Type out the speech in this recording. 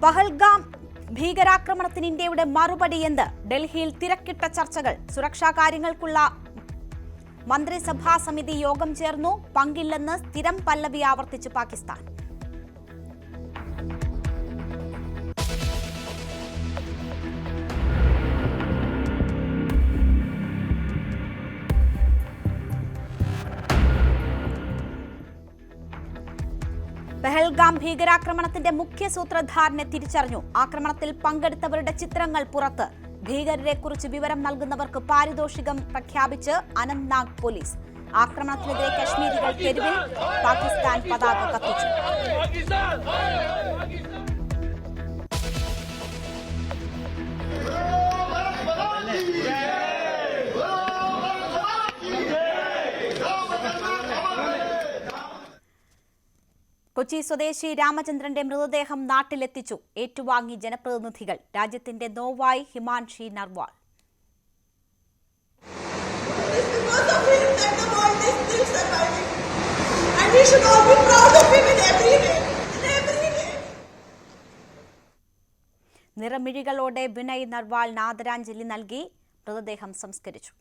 പഹൽഗാം ഭീകരാക്രമണത്തിന് ഇന്ത്യയുടെ മറുപടി എന്ത്? ഡൽഹിയിൽ തിരക്കിട്ട ചർച്ചകൾ. സുരക്ഷാ കാര്യങ്ങൾക്കുള്ള മന്ത്രിസഭാ സമിതി യോഗം ചേർന്നു. പങ്കില്ലെന്ന് സ്ഥിരം പല്ലവി ആവർത്തിച്ച് പാകിസ്ഥാൻ. പഹൽഗാം ഭീകരാക്രമണത്തിന്റെ മുഖ്യ സൂത്രധാരനെ തിരിച്ചറിഞ്ഞു. ആക്രമണത്തിൽ പങ്കെടുത്തവരുടെ ചിത്രങ്ങൾ പുറത്ത്. ഭീകരരെക്കുറിച്ച് വിവരം നൽകുന്നവർക്ക് പാരിതോഷികം പ്രഖ്യാപിച്ച് അനന്ത്നാഗ് പോലീസ്. ആക്രമണത്തിനെതിരെ കശ്മീരികൾ തെരുവിൽ. പാകിസ്ഥാൻ പതാക കത്തിച്ചു. കൊച്ചി സ്വദേശി രാമചന്ദ്രന്റെ മൃതദേഹം നാട്ടിലെത്തിച്ചു. ഏറ്റുവാങ്ങി ജനപ്രതിനിധികൾ. രാജ്യത്തിന്റെ നോവായി ഹിമാൻഷി നർവാൾ. നിറമിഴികളോടെ വിനയ് നർവാളിന് ആദരാഞ്ജലി നൽകി മൃതദേഹം സംസ്കരിച്ചു.